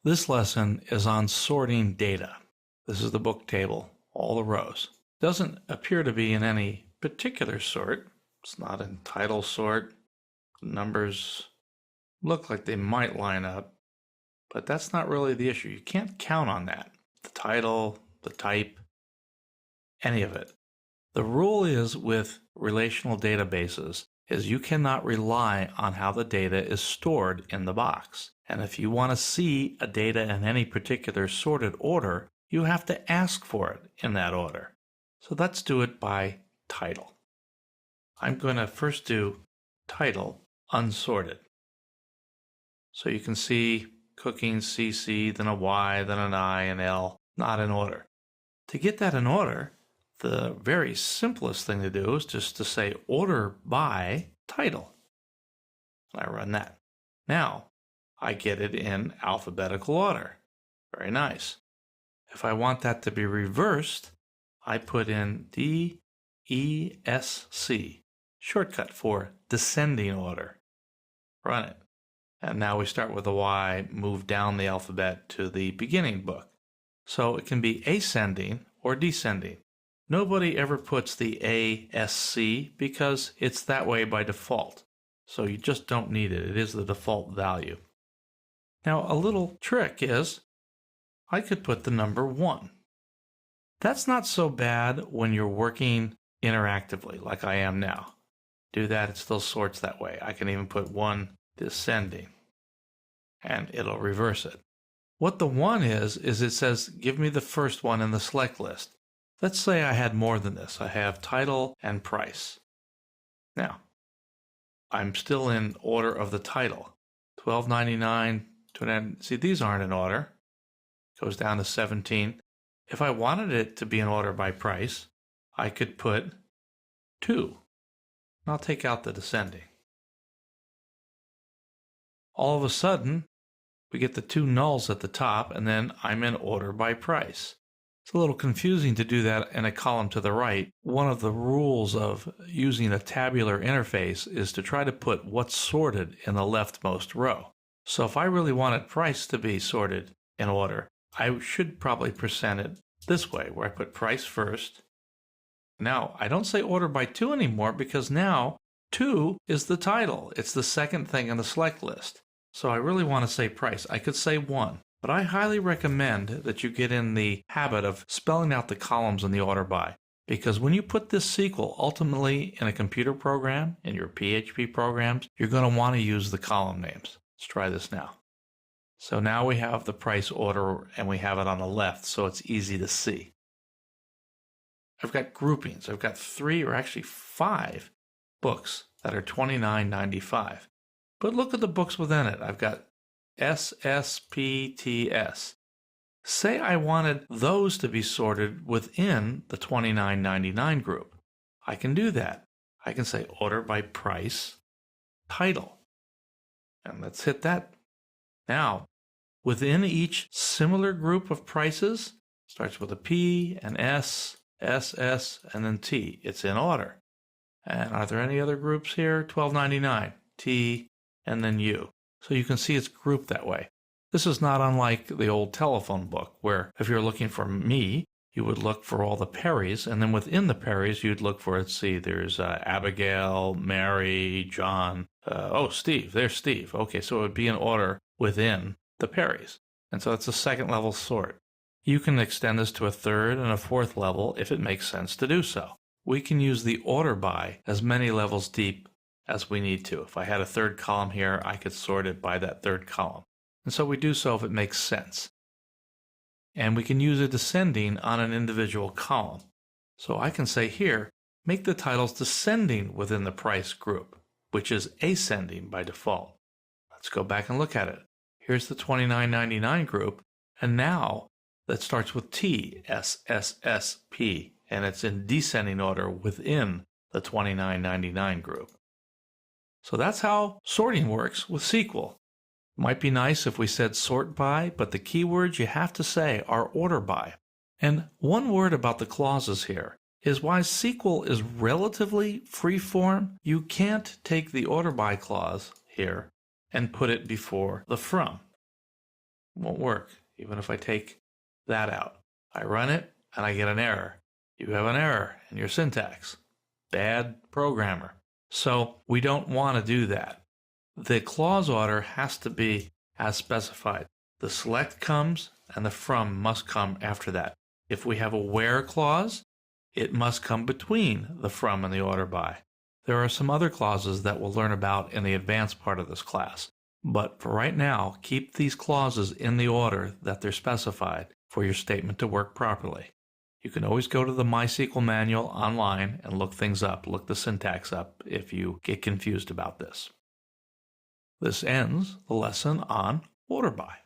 This lesson is on sorting data. This is the book table, all the rows. Doesn't appear to be in any particular sort. It's not in title sort. Numbers look like they might line up, but that's not really the issue. You can't count on that. The title, the type, any of it. The rule is with relational databases is you cannot rely on how the data is stored in the box. And if you want to see a data in any particular sorted order, you have to ask for it in that order. So let's do it by title. I'm going to first do title unsorted. So you can see cooking CC, then a Y, then an I, an L, not in order. To get that in order, the very simplest thing to do is just to say order by title. I run that. Now I get it in alphabetical order. Very nice. If I want that to be reversed, I put in DESC, shortcut for descending order. Run it. And now we start with a Y, move down the alphabet to the beginning book. So it can be ascending or descending. Nobody ever puts the ASC because it's that way by default. So you just don't need it. It is the default value. Now a little trick is I could put the number 1. That's not so bad when you're working interactively like I am now. Do that, it still sorts that way. I can even put 1 descending and it'll reverse it. What the 1 is it says give me the first one in the select list. Let's say I had more than this. I have title and price. Now, I'm still in order of the title. $12.99, $2.99. See, these aren't in order. Goes down to 17. If I wanted it to be in order by price, I could put 2. I'll take out the descending. All of a sudden, we get the 2 nulls at the top, and then I'm in order by price. It's a little confusing to do that in a column to the right. One of the rules of using a tabular interface is to try to put what's sorted in the leftmost row. So if I really wanted price to be sorted in order, I should probably present it this way, where I put price first. Now, I don't say order by 2 anymore because now 2 is the title. It's the second thing in the select list. So I really want to say price. I could say 1. But I highly recommend that you get in the habit of spelling out the columns in the order by. Because when you put this SQL ultimately in a computer program, in your PHP programs, you're going to want to use the column names. Let's try this now. So now we have the price order and we have it on the left, so it's easy to see. I've got groupings. I've got 3 or actually 5 books that are $29.95. But look at the books within it. I've got SSPTS. Say I wanted those to be sorted within the $29.99 group. I can do that. I can say order by price, title. And let's hit that. Now, within each similar group of prices, starts with a P, an S, SS, and then T. It's in order. And are there any other groups here? $12.99, T, and then U. So you can see it's grouped that way. This is not unlike the old telephone book, where if you're looking for me, you would look for all the Perrys, and then within the Perrys, you'd look for, let's see, there's Abigail, Mary, John, Steve, there's Steve. Okay, so it would be in order within the Perrys. And so it's a second level sort. You can extend this to a third and a fourth level if it makes sense to do so. We can use the order by as many levels deep as we need to. If I had a third column here, I could sort it by that third column. And so we do so if it makes sense. And we can use a descending on an individual column. So I can say here, make the titles descending within the price group, which is ascending by default. Let's go back and look at it. Here's the $29.99 group, and now that starts with T, S, S, S, P, and it's in descending order within the $29.99 group. So that's how sorting works with SQL. Might be nice if we said sort by, but the keywords you have to say are order by. And one word about the clauses here is why SQL is relatively free-form. You can't take the order by clause here and put it before the from. Won't work, even if I take that out. I run it and I get an error. You have an error in your syntax. Bad programmer. So we don't want to do that. The clause order has to be as specified. The select comes and the from must come after that. If we have a where clause, it must come between the from and the order by. There are some other clauses that we'll learn about in the advanced part of this class. But for right now, keep these clauses in the order that they're specified for your statement to work properly. You can always go to the MySQL manual online and look things up, look the syntax up if you get confused about this. This ends the lesson on order by.